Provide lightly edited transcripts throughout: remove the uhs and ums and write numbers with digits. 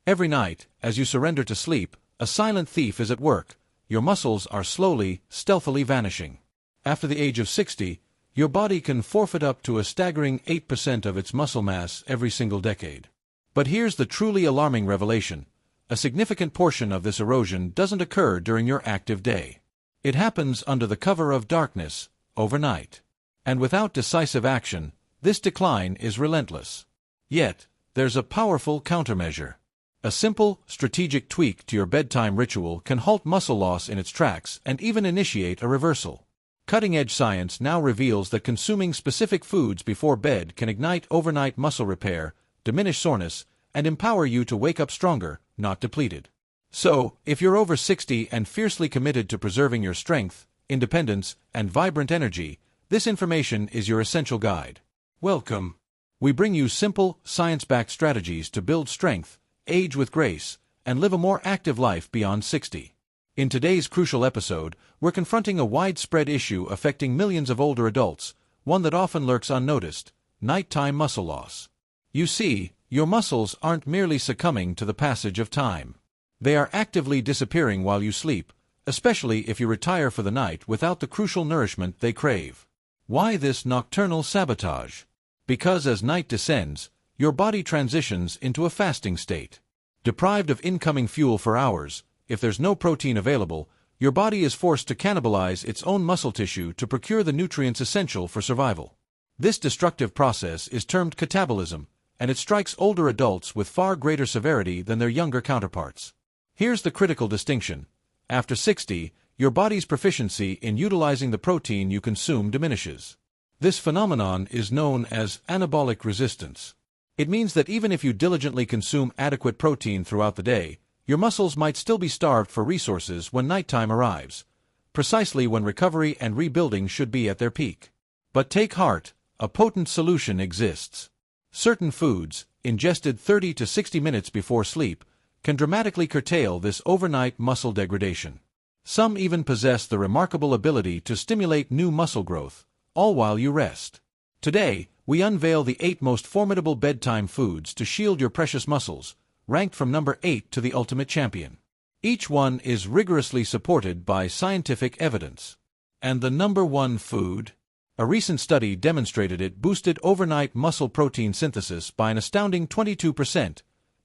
Every night, as you surrender to sleep, a silent thief is at work. Your muscles are slowly, stealthily vanishing. After the age of 60, your body can forfeit up to a staggering 8% of its muscle mass every single decade. But here's the truly alarming revelation. A significant portion of this erosion doesn't occur during your active day. It happens under the cover of darkness, overnight. And without decisive action, this decline is relentless. Yet, there's a powerful countermeasure. A simple, strategic tweak to your bedtime ritual can halt muscle loss in its tracks and even initiate a reversal. Cutting-edge science now reveals that consuming specific foods before bed can ignite overnight muscle repair, diminish soreness, and empower you to wake up stronger, not depleted. So, if you're over 60 and fiercely committed to preserving your strength, independence, and vibrant energy, this information is your essential guide. Welcome. We bring you simple, science-backed strategies to build strength, age with grace, and live a more active life beyond 60. In today's crucial episode, we're confronting a widespread issue affecting millions of older adults, one that often lurks unnoticed: nighttime muscle loss. You see, your muscles aren't merely succumbing to the passage of time. They are actively disappearing while you sleep, especially if you retire for the night without the crucial nourishment they crave. Why this nocturnal sabotage? Because as night descends, your body transitions into a fasting state. Deprived of incoming fuel for hours, if there's no protein available, your body is forced to cannibalize its own muscle tissue to procure the nutrients essential for survival. This destructive process is termed catabolism, and it strikes older adults with far greater severity than their younger counterparts. Here's the critical distinction. After 60, your body's proficiency in utilizing the protein you consume diminishes. This phenomenon is known as anabolic resistance. It means that even if you diligently consume adequate protein throughout the day, your muscles might still be starved for resources when nighttime arrives, precisely when recovery and rebuilding should be at their peak. But take heart, a potent solution exists. Certain foods, ingested 30 to 60 minutes before sleep, can dramatically curtail this overnight muscle degradation. Some even possess the remarkable ability to stimulate new muscle growth, all while you rest. Today, we unveil the 8 most formidable bedtime foods to shield your precious muscles, ranked from number 8 to the ultimate champion. Each one is rigorously supported by scientific evidence. And the number 1 food? A recent study demonstrated it boosted overnight muscle protein synthesis by an astounding 22%,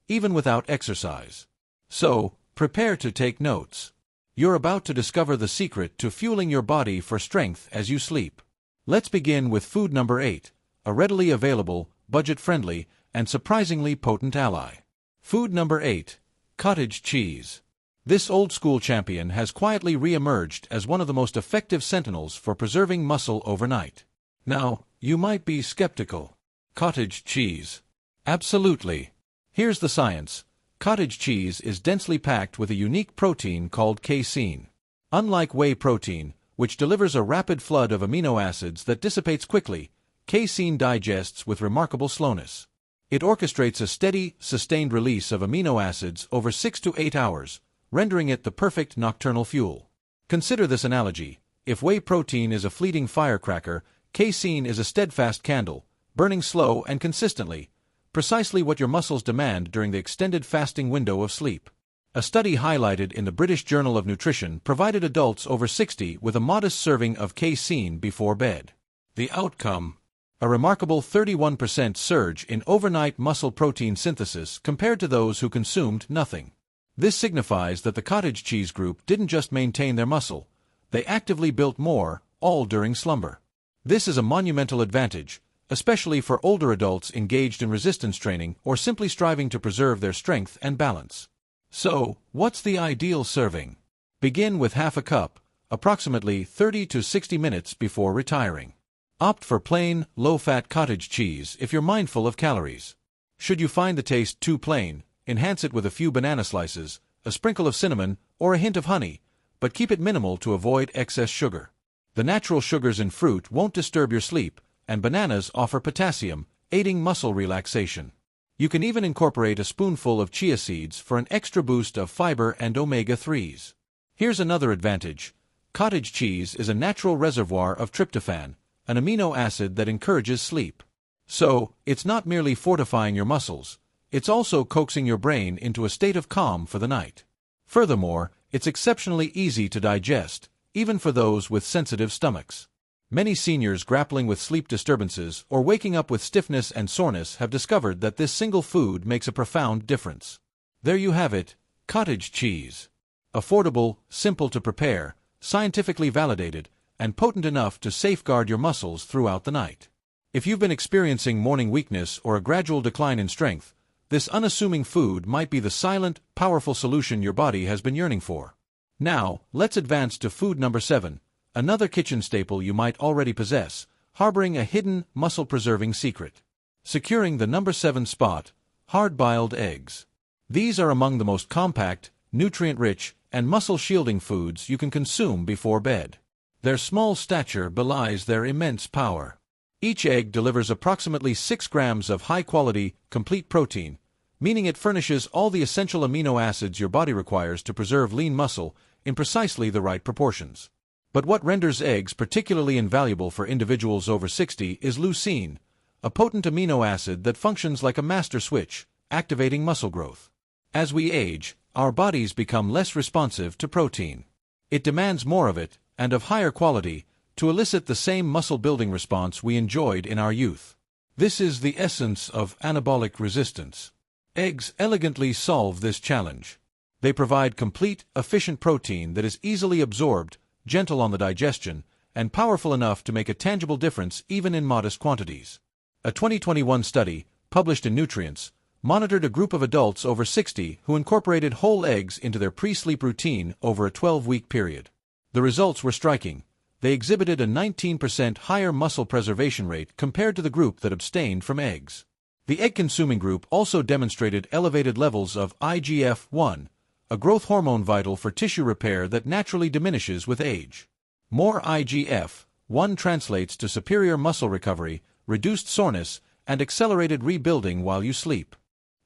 even without exercise. So, prepare to take notes. You're about to discover the secret to fueling your body for strength as you sleep. Let's begin with food number 8, a readily available, budget-friendly, and surprisingly potent ally. Food number 8, cottage cheese. This old-school champion has quietly re-emerged as one of the most effective sentinels for preserving muscle overnight. Now, you might be skeptical. Cottage cheese. Absolutely. Here's the science. Cottage cheese is densely packed with a unique protein called casein. Unlike whey protein, which delivers a rapid flood of amino acids that dissipates quickly, casein digests with remarkable slowness. It orchestrates a steady, sustained release of amino acids over 6 to 8 hours, rendering it the perfect nocturnal fuel. Consider this analogy. If whey protein is a fleeting firecracker, casein is a steadfast candle, burning slow and consistently, precisely what your muscles demand during the extended fasting window of sleep. A study highlighted in the British Journal of Nutrition provided adults over 60 with a modest serving of casein before bed. The outcome? A remarkable 31% surge in overnight muscle protein synthesis compared to those who consumed nothing. This signifies that the cottage cheese group didn't just maintain their muscle, they actively built more, all during slumber. This is a monumental advantage, especially for older adults engaged in resistance training or simply striving to preserve their strength and balance. So, what's the ideal serving? Begin with half a cup, approximately 30 to 60 minutes before retiring. Opt for plain, low-fat cottage cheese if you're mindful of calories. Should you find the taste too plain, enhance it with a few banana slices, a sprinkle of cinnamon, or a hint of honey, but keep it minimal to avoid excess sugar. The natural sugars in fruit won't disturb your sleep, and bananas offer potassium, aiding muscle relaxation. You can even incorporate a spoonful of chia seeds for an extra boost of fiber and omega-3s. Here's another advantage. Cottage cheese is a natural reservoir of tryptophan, an amino acid that encourages sleep. So, it's not merely fortifying your muscles, It's also coaxing your brain into a state of calm for the night. Furthermore, it's exceptionally easy to digest, even for those with sensitive stomachs. Many seniors grappling with sleep disturbances or waking up with stiffness and soreness have discovered that this single food makes a profound difference. There you have it, cottage cheese. Affordable, simple to prepare, scientifically validated, and potent enough to safeguard your muscles throughout the night. If you've been experiencing morning weakness or a gradual decline in strength, this unassuming food might be the silent, powerful solution your body has been yearning for. Now, let's advance to food number 7, another kitchen staple you might already possess, harboring a hidden, muscle-preserving secret. Securing the number 7 spot, hard-boiled eggs. These are among the most compact, nutrient-rich, and muscle-shielding foods you can consume before bed. Their small stature belies their immense power. Each egg delivers approximately 6 grams of high-quality, complete protein, meaning it furnishes all the essential amino acids your body requires to preserve lean muscle in precisely the right proportions. But what renders eggs particularly invaluable for individuals over 60 is leucine, a potent amino acid that functions like a master switch, activating muscle growth. As we age, our bodies become less responsive to protein. It demands more of it, and of higher quality, to elicit the same muscle-building response we enjoyed in our youth. This is the essence of anabolic resistance. Eggs elegantly solve this challenge. They provide complete, efficient protein that is easily absorbed, gentle on the digestion, and powerful enough to make a tangible difference even in modest quantities. A 2021 study, published in Nutrients, monitored a group of adults over 60 who incorporated whole eggs into their pre-sleep routine over a 12-week period. The results were striking. They exhibited a 19% higher muscle preservation rate compared to the group that abstained from eggs. The egg-consuming group also demonstrated elevated levels of IGF-1, a growth hormone vital for tissue repair that naturally diminishes with age. More IGF-1 translates to superior muscle recovery, reduced soreness, and accelerated rebuilding while you sleep.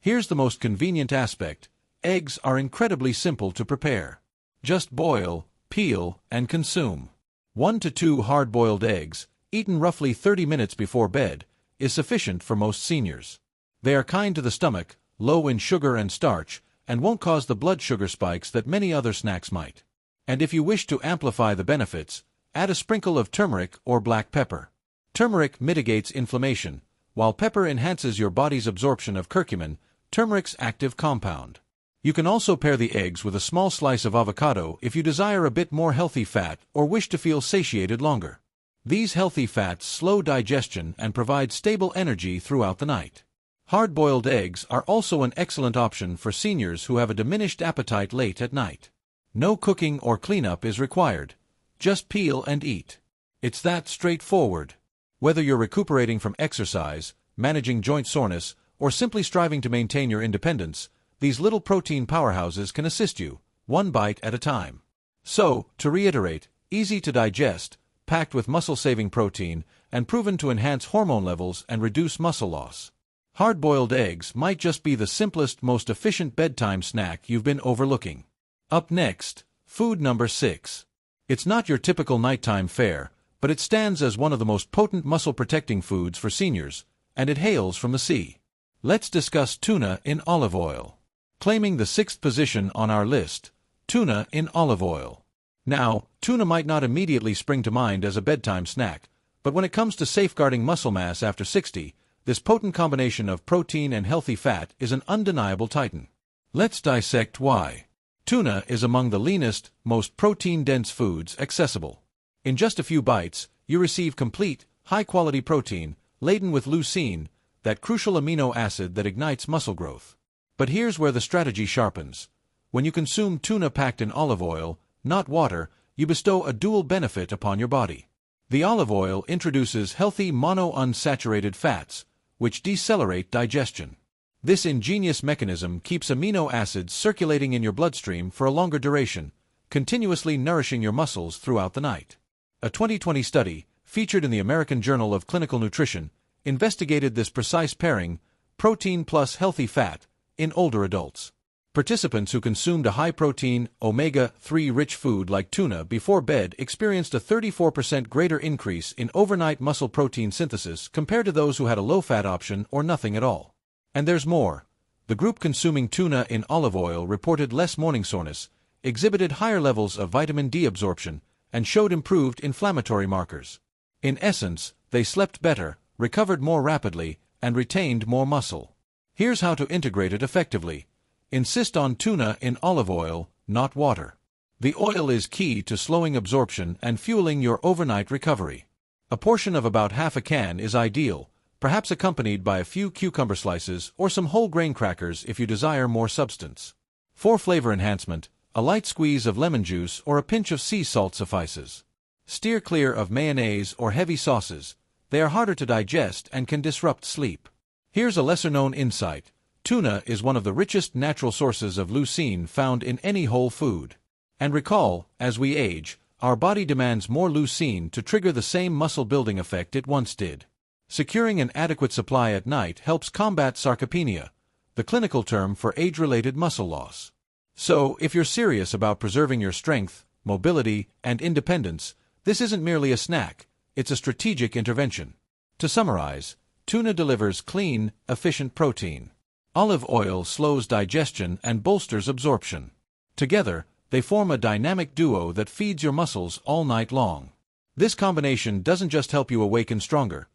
Here's the most convenient aspect: eggs are incredibly simple to prepare. Just boil, peel, and consume. 1 to 2 hard-boiled eggs, eaten roughly 30 minutes before bed, is sufficient for most seniors. They are kind to the stomach, low in sugar and starch, and won't cause the blood sugar spikes that many other snacks might. And if you wish to amplify the benefits, add a sprinkle of turmeric or black pepper. Turmeric mitigates inflammation, while pepper enhances your body's absorption of curcumin, turmeric's active compound. You can also pair the eggs with a small slice of avocado if you desire a bit more healthy fat or wish to feel satiated longer. These healthy fats slow digestion and provide stable energy throughout the night. Hard-boiled eggs are also an excellent option for seniors who have a diminished appetite late at night. No cooking or cleanup is required. Just peel and eat. It's that straightforward. Whether you're recuperating from exercise, managing joint soreness, or simply striving to maintain your independence, these little protein powerhouses can assist you, one bite at a time. So, to reiterate, easy to digest, packed with muscle-saving protein, and proven to enhance hormone levels and reduce muscle loss. Hard-boiled eggs might just be the simplest, most efficient bedtime snack you've been overlooking. Up next, food number 6. It's not your typical nighttime fare, but it stands as one of the most potent muscle-protecting foods for seniors, and it hails from the sea. Let's discuss tuna in olive oil. Claiming the 6th position on our list, tuna in olive oil. Now, tuna might not immediately spring to mind as a bedtime snack, but when it comes to safeguarding muscle mass after 60, this potent combination of protein and healthy fat is an undeniable titan. Let's dissect why. Tuna is among the leanest, most protein-dense foods accessible. In just a few bites, you receive complete, high-quality protein, laden with leucine, that crucial amino acid that ignites muscle growth. But here's where the strategy sharpens. When you consume tuna packed in olive oil, not water, you bestow a dual benefit upon your body. The olive oil introduces healthy monounsaturated fats, which decelerate digestion. This ingenious mechanism keeps amino acids circulating in your bloodstream for a longer duration, continuously nourishing your muscles throughout the night. A 2020 study, featured in the American Journal of Clinical Nutrition, investigated this precise pairing, protein plus healthy fat, in older adults. Participants who consumed a high-protein, omega-3 rich food like tuna before bed experienced a 34% greater increase in overnight muscle protein synthesis compared to those who had a low-fat option or nothing at all. And there's more. The group consuming tuna in olive oil reported less morning soreness, exhibited higher levels of vitamin D absorption, and showed improved inflammatory markers. In essence, they slept better, recovered more rapidly, and retained more muscle. Here's how to integrate it effectively. Insist on tuna in olive oil, not water. The oil is key to slowing absorption and fueling your overnight recovery. A portion of about half a can is ideal, perhaps accompanied by a few cucumber slices or some whole grain crackers if you desire more substance. For flavor enhancement, a light squeeze of lemon juice or a pinch of sea salt suffices. Steer clear of mayonnaise or heavy sauces. They are harder to digest and can disrupt sleep. Here's a lesser-known insight. Tuna is one of the richest natural sources of leucine found in any whole food. And recall, as we age, our body demands more leucine to trigger the same muscle-building effect it once did. Securing an adequate supply at night helps combat sarcopenia, the clinical term for age-related muscle loss. So, if you're serious about preserving your strength, mobility, and independence, this isn't merely a snack, it's a strategic intervention. To summarize, tuna delivers clean, efficient protein. Olive oil slows digestion and bolsters absorption. Together, they form a dynamic duo that feeds your muscles all night long. This combination doesn't just help you awaken stronger.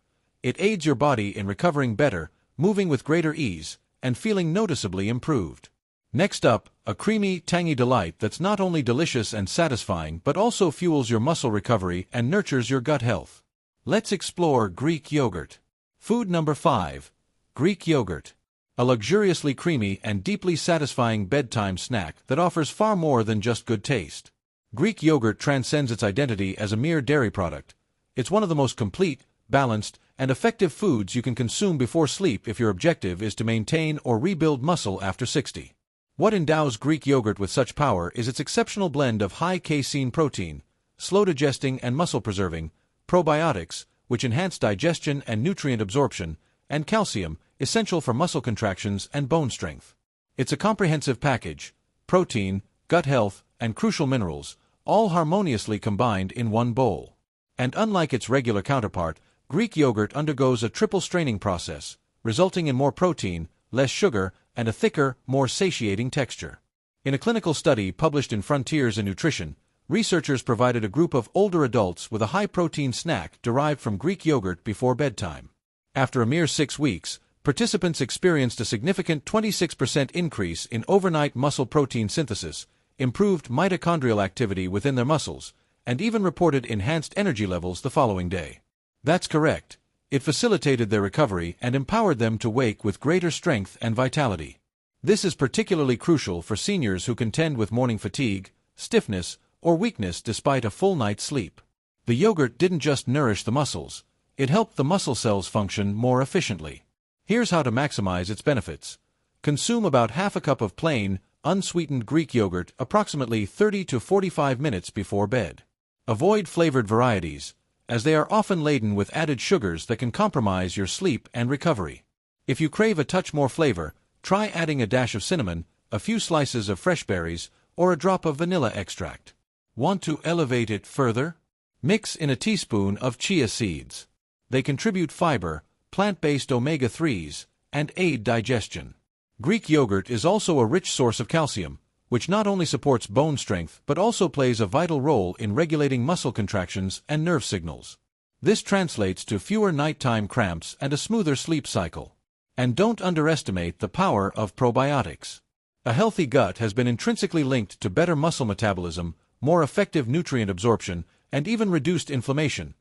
It aids your body in recovering better, moving with greater ease, and feeling noticeably improved. Next up, a creamy, tangy delight that's not only delicious and satisfying but also fuels your muscle recovery and nurtures your gut health. Let's explore Greek yogurt. Food number 5. Greek yogurt. A luxuriously creamy and deeply satisfying bedtime snack that offers far more than just good taste. Greek yogurt transcends its identity as a mere dairy product. It's one of the most complete, balanced, and effective foods you can consume before sleep if your objective is to maintain or rebuild muscle after 60. What endows Greek yogurt with such power is its exceptional blend of high casein protein, slow digesting and muscle-preserving, probiotics, which enhance digestion and nutrient absorption, and calcium, essential for muscle contractions and bone strength. It's a comprehensive package: protein, gut health, and crucial minerals, all harmoniously combined in one bowl. And unlike its regular counterpart, Greek yogurt undergoes a triple straining process, resulting in more protein, less sugar, and a thicker, more satiating texture. In a clinical study published in Frontiers in Nutrition, researchers provided a group of older adults with a high-protein snack derived from Greek yogurt before bedtime. After a mere 6 weeks, participants experienced a significant 26% increase in overnight muscle protein synthesis, improved mitochondrial activity within their muscles, and even reported enhanced energy levels the following day. That's correct. It facilitated their recovery and empowered them to wake with greater strength and vitality. This is particularly crucial for seniors who contend with morning fatigue, stiffness, or weakness despite a full night's sleep. The yogurt didn't just nourish the muscles, it helped the muscle cells function more efficiently. Here's how to maximize its benefits. Consume about half a cup of plain, unsweetened Greek yogurt approximately 30 to 45 minutes before bed. Avoid flavored varieties, as they are often laden with added sugars that can compromise your sleep and recovery. If you crave a touch more flavor, try adding a dash of cinnamon, a few slices of fresh berries, or a drop of vanilla extract. Want to elevate it further? Mix in a teaspoon of chia seeds. They contribute fiber, plant-based omega-3s, and aid digestion. Greek yogurt is also a rich source of calcium, which not only supports bone strength but also plays a vital role in regulating muscle contractions and nerve signals. This translates to fewer nighttime cramps and a smoother sleep cycle. And don't underestimate the power of probiotics. A healthy gut has been intrinsically linked to better muscle metabolism, more effective nutrient absorption, and even reduced inflammation,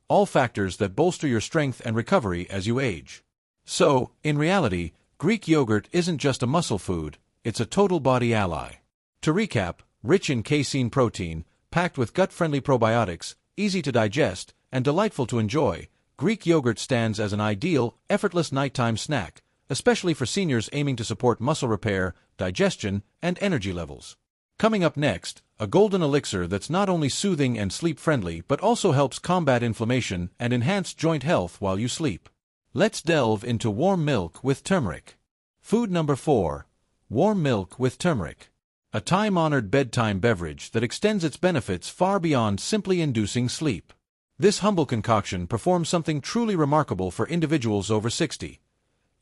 all factors that bolster your strength and recovery as you age. So, in reality, Greek yogurt isn't just a muscle food, it's a total body ally. To recap, rich in casein protein, packed with gut-friendly probiotics, easy to digest, and delightful to enjoy, Greek yogurt stands as an ideal, effortless nighttime snack, especially for seniors aiming to support muscle repair, digestion, and energy levels. Coming up next, a golden elixir that's not only soothing and sleep-friendly but also helps combat inflammation and enhance joint health while you sleep. Let's delve into warm milk with turmeric. Food number 4. Warm milk with turmeric. A time-honored bedtime beverage that extends its benefits far beyond simply inducing sleep. This humble concoction performs something truly remarkable for individuals over 60.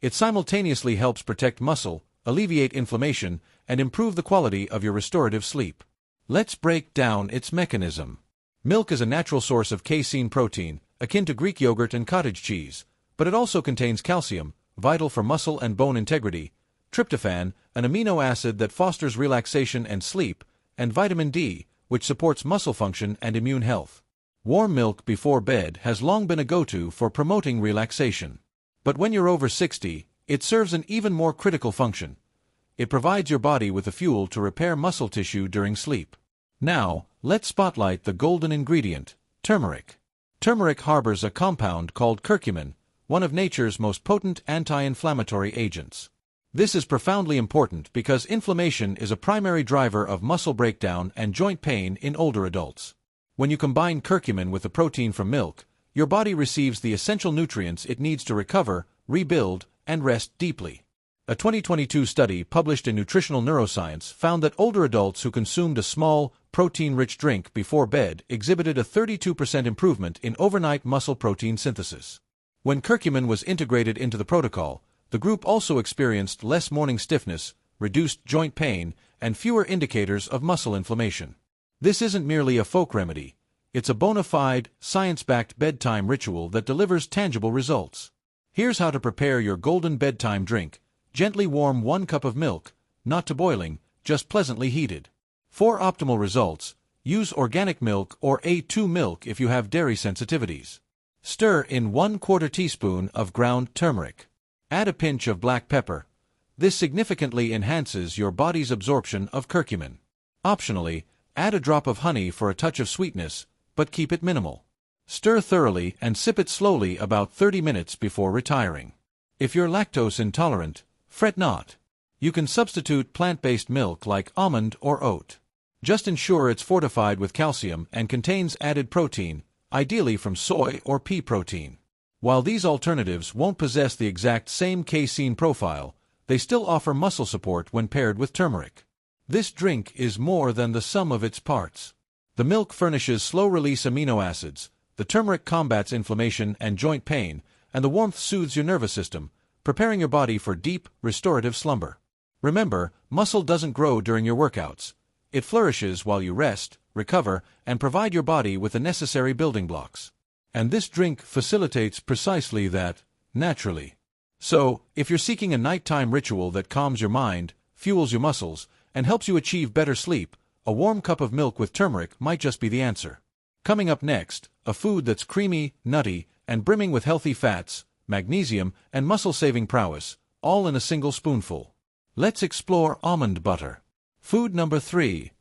It simultaneously helps protect muscle, alleviate inflammation, and improve the quality of your restorative sleep. Let's break down its mechanism. Milk is a natural source of casein protein, akin to Greek yogurt and cottage cheese, but it also contains calcium, vital for muscle and bone integrity, tryptophan, an amino acid that fosters relaxation and sleep, and vitamin D, which supports muscle function and immune health. Warm milk before bed has long been a go-to for promoting relaxation. But when you're over 60, it serves an even more critical function. It provides your body with the fuel to repair muscle tissue during sleep. Now, let's spotlight the golden ingredient, turmeric. Turmeric harbors a compound called curcumin, one of nature's most potent anti-inflammatory agents. This is profoundly important because inflammation is a primary driver of muscle breakdown and joint pain in older adults. When you combine curcumin with the protein from milk, your body receives the essential nutrients it needs to recover, rebuild, and rest deeply. A 2022 study published in Nutritional Neuroscience found that older adults who consumed a small, protein-rich drink before bed exhibited a 32% improvement in overnight muscle protein synthesis. When curcumin was integrated into the protocol, the group also experienced less morning stiffness, reduced joint pain, and fewer indicators of muscle inflammation. This isn't merely a folk remedy, it's a bona fide, science-backed bedtime ritual that delivers tangible results. Here's how to prepare your golden bedtime drink. Gently warm 1 cup of milk, not to boiling, just pleasantly heated. For optimal results, use organic milk or A2 milk if you have dairy sensitivities. Stir in 1/4 teaspoon of ground turmeric. Add a pinch of black pepper. This significantly enhances your body's absorption of curcumin. Optionally, add a drop of honey for a touch of sweetness, but keep it minimal. Stir thoroughly and sip it slowly about 30 minutes before retiring. If you're lactose intolerant, fret not. You can substitute plant-based milk like almond or oat. Just ensure it's fortified with calcium and contains added protein, ideally from soy or pea protein. While these alternatives won't possess the exact same casein profile, they still offer muscle support when paired with turmeric. This drink is more than the sum of its parts. The milk furnishes slow-release amino acids, the turmeric combats inflammation and joint pain, and the warmth soothes your nervous system, preparing your body for deep, restorative slumber. Remember, muscle doesn't grow during your workouts. It flourishes while you rest, recover, and provide your body with the necessary building blocks. And this drink facilitates precisely that, naturally. So, if you're seeking a nighttime ritual that calms your mind, fuels your muscles, and helps you achieve better sleep, a warm cup of milk with turmeric might just be the answer. Coming up next, a food that's creamy, nutty, and brimming with healthy fats, magnesium, and muscle-saving prowess, all in a single spoonful. Let's explore almond butter. Food number 3.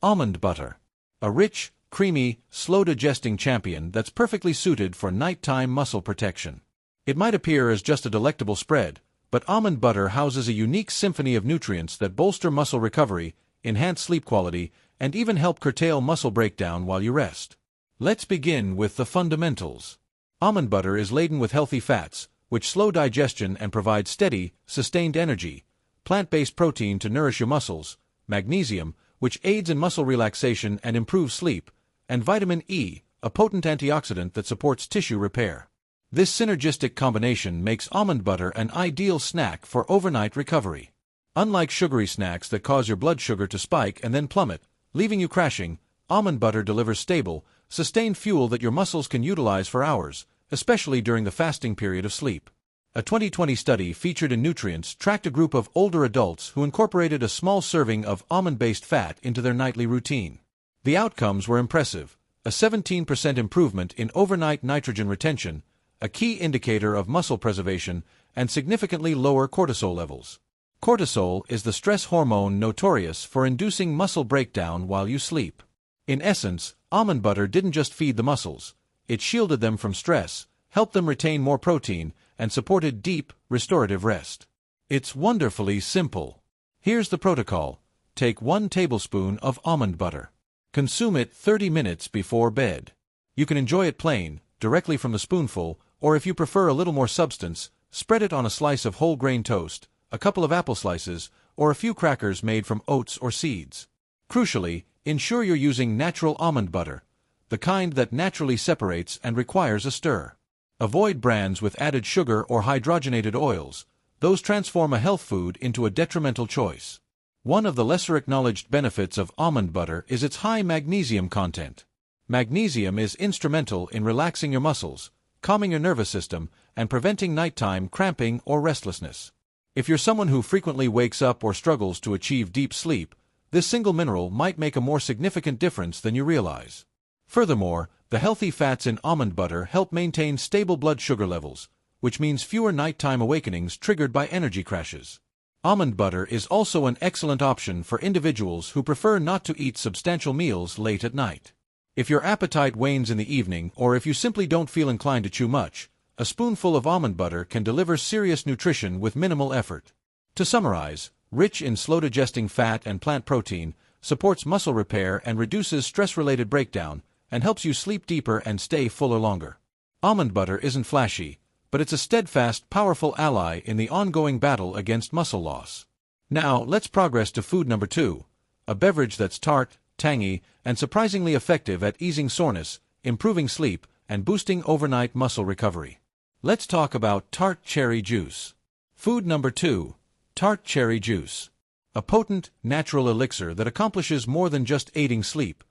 Almond butter. A rich, creamy, slow-digesting champion that's perfectly suited for nighttime muscle protection. It might appear as just a delectable spread, but almond butter houses a unique symphony of nutrients that bolster muscle recovery, enhance sleep quality, and even help curtail muscle breakdown while you rest. Let's begin with the fundamentals. Almond butter is laden with healthy fats, which slow digestion and provide steady, sustained energy, plant-based protein to nourish your muscles, magnesium, which aids in muscle relaxation and improves sleep, and vitamin E, a potent antioxidant that supports tissue repair. This synergistic combination makes almond butter an ideal snack for overnight recovery. Unlike sugary snacks that cause your blood sugar to spike and then plummet, leaving you crashing, almond butter delivers stable, sustained fuel that your muscles can utilize for hours, especially during the fasting period of sleep. A 2020 study featured in Nutrients tracked a group of older adults who incorporated a small serving of almond-based fat into their nightly routine. The outcomes were impressive: a 17% improvement in overnight nitrogen retention, a key indicator of muscle preservation, and significantly lower cortisol levels. Cortisol is the stress hormone notorious for inducing muscle breakdown while you sleep. In essence, almond butter didn't just feed the muscles, it shielded them from stress, helped them retain more protein, and supported deep, restorative rest. It's wonderfully simple. Here's the protocol. Take 1 tablespoon of almond butter. Consume it 30 minutes before bed. You can enjoy it plain, directly from the spoonful, or if you prefer a little more substance, spread it on a slice of whole grain toast, a couple of apple slices, or a few crackers made from oats or seeds. Crucially, ensure you're using natural almond butter, the kind that naturally separates and requires a stir. Avoid brands with added sugar or hydrogenated oils, Those transform a health food into a detrimental choice. One of the lesser-acknowledged benefits of almond butter is its high magnesium content. Magnesium is instrumental in relaxing your muscles, calming your nervous system, and preventing nighttime cramping or restlessness. If you're someone who frequently wakes up or struggles to achieve deep sleep, this single mineral might make a more significant difference than you realize. Furthermore, the healthy fats in almond butter help maintain stable blood sugar levels, which means fewer nighttime awakenings triggered by energy crashes. Almond butter is also an excellent option for individuals who prefer not to eat substantial meals late at night. If your appetite wanes in the evening or if you simply don't feel inclined to chew much, a spoonful of almond butter can deliver serious nutrition with minimal effort. To summarize, rich in slow-digesting fat and plant protein, supports muscle repair and reduces stress-related breakdown, and helps you sleep deeper and stay fuller longer. Almond butter isn't flashy, but it's a steadfast, powerful ally in the ongoing battle against muscle loss. Now, let's progress to food number 2, a beverage that's tart, tangy, and surprisingly effective at easing soreness, improving sleep, and boosting overnight muscle recovery. Let's talk about tart cherry juice. Food number 2, tart cherry juice. A potent, natural elixir that accomplishes more than just aiding sleep.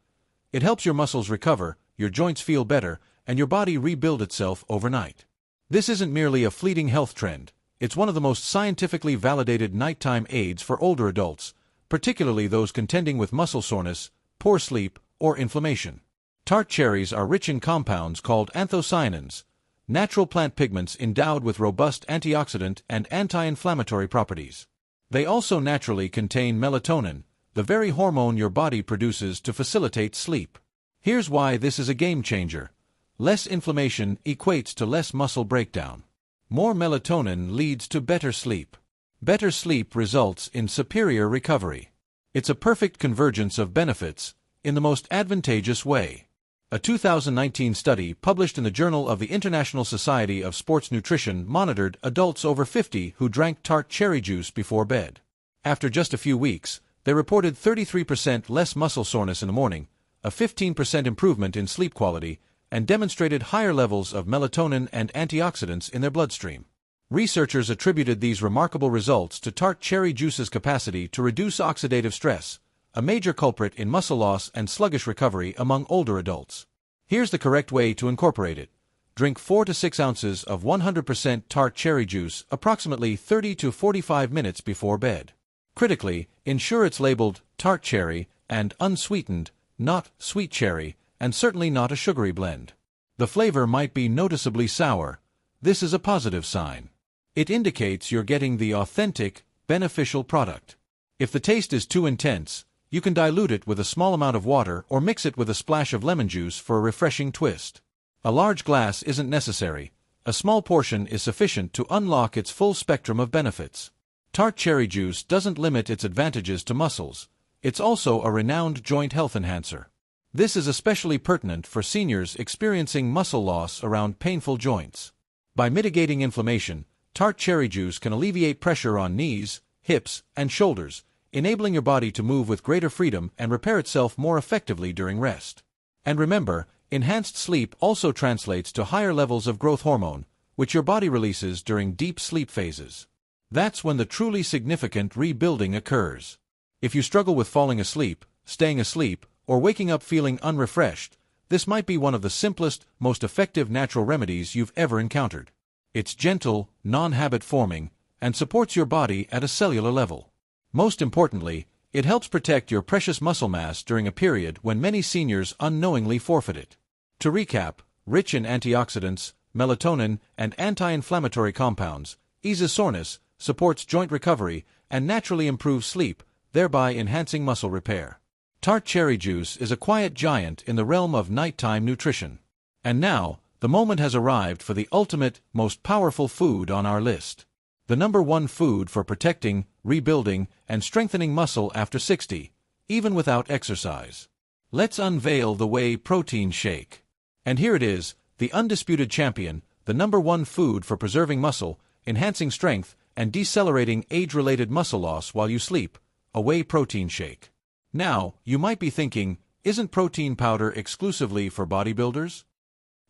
It helps your muscles recover, your joints feel better, and your body rebuild itself overnight. This isn't merely a fleeting health trend, it's one of the most scientifically validated nighttime aids for older adults, particularly those contending with muscle soreness, poor sleep, or inflammation. Tart cherries are rich in compounds called anthocyanins, natural plant pigments endowed with robust antioxidant and anti-inflammatory properties. They also naturally contain melatonin, the very hormone your body produces to facilitate sleep. Here's why this is a game changer. Less inflammation equates to less muscle breakdown. More melatonin leads to better sleep. Better sleep results in superior recovery. It's a perfect convergence of benefits, in the most advantageous way. A 2019 study published in the Journal of the International Society of Sports Nutrition monitored adults over 50 who drank tart cherry juice before bed. After just a few weeks, they reported 33% less muscle soreness in the morning, a 15% improvement in sleep quality, and demonstrated higher levels of melatonin and antioxidants in their bloodstream. Researchers attributed these remarkable results to tart cherry juice's capacity to reduce oxidative stress, a major culprit in muscle loss and sluggish recovery among older adults. Here's the correct way to incorporate it. Drink 4 to 6 ounces of 100% tart cherry juice approximately 30 to 45 minutes before bed. Critically, ensure it's labeled tart cherry and unsweetened, not sweet cherry, and certainly not a sugary blend. The flavor might be noticeably sour. This is a positive sign. It indicates you're getting the authentic, beneficial product. If the taste is too intense, you can dilute it with a small amount of water or mix it with a splash of lemon juice for a refreshing twist. A large glass isn't necessary. A small portion is sufficient to unlock its full spectrum of benefits. Tart cherry juice doesn't limit its advantages to muscles. It's also a renowned joint health enhancer. This is especially pertinent for seniors experiencing muscle loss around painful joints. By mitigating inflammation, tart cherry juice can alleviate pressure on knees, hips, and shoulders, enabling your body to move with greater freedom and repair itself more effectively during rest. And remember, enhanced sleep also translates to higher levels of growth hormone, which your body releases during deep sleep phases. That's when the truly significant rebuilding occurs. If you struggle with falling asleep, staying asleep, or waking up feeling unrefreshed, this might be one of the simplest, most effective natural remedies you've ever encountered. It's gentle, non-habit forming, and supports your body at a cellular level. Most importantly, it helps protect your precious muscle mass during a period when many seniors unknowingly forfeit it. To recap, rich in antioxidants, melatonin, and anti-inflammatory compounds, eases soreness, supports joint recovery, and naturally improves sleep, thereby enhancing muscle repair. Tart cherry juice is a quiet giant in the realm of nighttime nutrition. And now, the moment has arrived for the ultimate, most powerful food on our list. The number one food for protecting, rebuilding, and strengthening muscle after 60, even without exercise. Let's unveil the whey protein shake. And here it is, the undisputed champion, the number one food for preserving muscle, enhancing strength, and decelerating age-related muscle loss while you sleep, a whey protein shake. Now, you might be thinking, isn't protein powder exclusively for bodybuilders?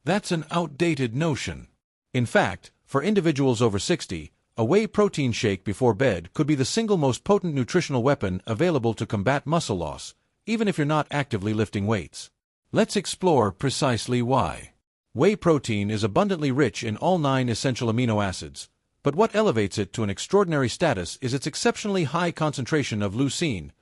That's an outdated notion. In fact, for individuals over 60, A whey protein shake before bed could be the single most potent nutritional weapon available to combat muscle loss, even if you're not actively lifting weights. Let's explore precisely why. Whey protein is abundantly rich in all 9 essential amino acids, but what elevates it to an extraordinary status is its exceptionally high concentration of leucine,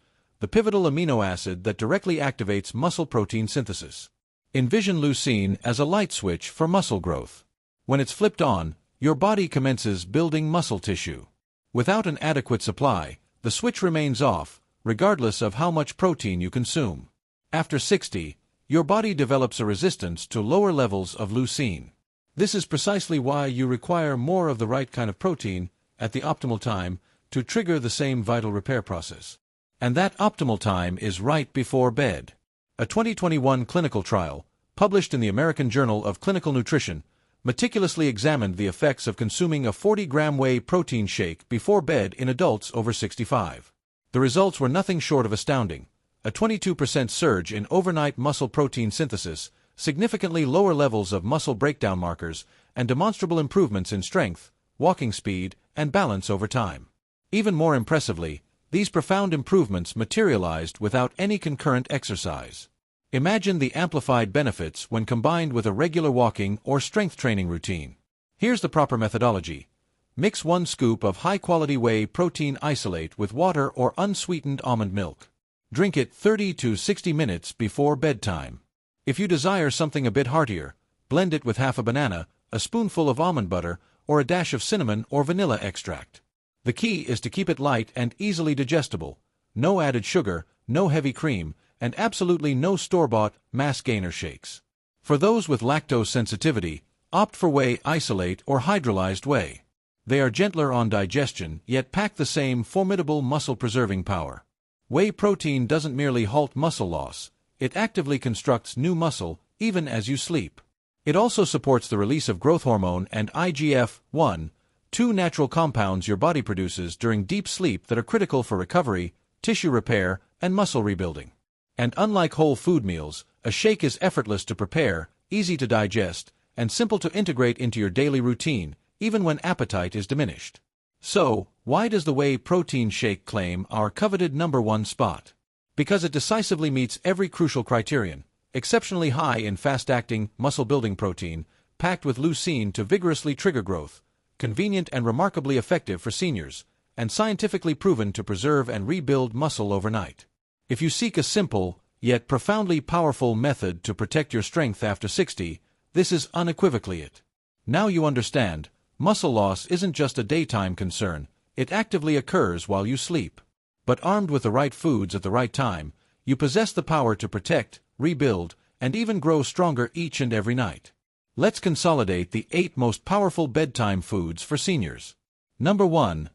the pivotal amino acid that directly activates muscle protein synthesis. Envision leucine as a light switch for muscle growth. When it's flipped on, your body commences building muscle tissue. Without an adequate supply, the switch remains off, regardless of how much protein you consume. After 60, your body develops a resistance to lower levels of leucine. This is precisely why you require more of the right kind of protein at the optimal time to trigger the same vital repair process. And that optimal time is right before bed. A 2021 clinical trial, published in the American Journal of Clinical Nutrition, meticulously examined the effects of consuming a 40-gram whey protein shake before bed in adults over 65. The results were nothing short of astounding. A 22% surge in overnight muscle protein synthesis, significantly lower levels of muscle breakdown markers, and demonstrable improvements in strength, walking speed, and balance over time. Even more impressively, these profound improvements materialized without any concurrent exercise. Imagine the amplified benefits when combined with a regular walking or strength training routine. Here's the proper methodology. Mix 1 scoop of high-quality whey protein isolate with water or unsweetened almond milk. Drink it 30 to 60 minutes before bedtime. If you desire something a bit heartier, blend it with half a banana, a spoonful of almond butter, or a dash of cinnamon or vanilla extract. The key is to keep it light and easily digestible. No added sugar, no heavy cream, and absolutely no store-bought mass gainer shakes. For those with lactose sensitivity, opt for whey isolate or hydrolyzed whey. They are gentler on digestion, yet pack the same formidable muscle-preserving power. Whey protein doesn't merely halt muscle loss, it actively constructs new muscle, even as you sleep. It also supports the release of growth hormone and IGF-1, 2 natural compounds your body produces during deep sleep that are critical for recovery, tissue repair, and muscle rebuilding. And unlike whole food meals, a shake is effortless to prepare, easy to digest, and simple to integrate into your daily routine, even when appetite is diminished. So, why does the whey protein shake claim our coveted #1 spot? Because it decisively meets every crucial criterion: exceptionally high in fast-acting, muscle-building protein, packed with leucine to vigorously trigger growth, convenient and remarkably effective for seniors, and scientifically proven to preserve and rebuild muscle overnight. If you seek a simple, yet profoundly powerful method to protect your strength after 60, this is unequivocally it. Now you understand, muscle loss isn't just a daytime concern, it actively occurs while you sleep. But armed with the right foods at the right time, you possess the power to protect, rebuild, and even grow stronger each and every night. Let's consolidate the 8 most powerful bedtime foods for seniors. Number 1.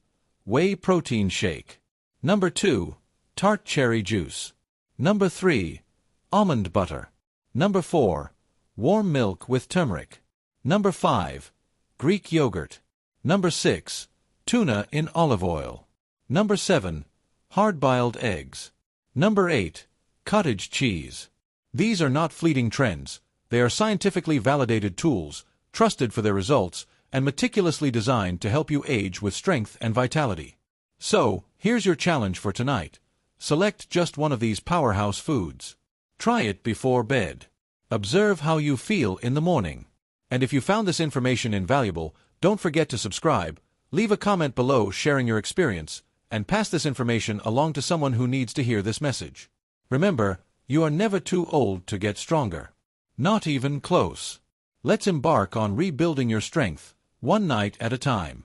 Whey protein shake. Number 2. Tart cherry juice. Number 3. Almond butter. Number 4. Warm milk with turmeric. Number 5. Greek yogurt. Number 6. Tuna in olive oil. Number 7. Hard-boiled eggs. Number 8. Cottage cheese. These are not fleeting trends. They are scientifically validated tools, trusted for their results, and meticulously designed to help you age with strength and vitality. So, here's your challenge for tonight. Select just one of these powerhouse foods. Try it before bed. Observe how you feel in the morning. And if you found this information invaluable, don't forget to subscribe, leave a comment below sharing your experience, and pass this information along to someone who needs to hear this message. Remember, you are never too old to get stronger. Not even close. Let's embark on rebuilding your strength, one night at a time.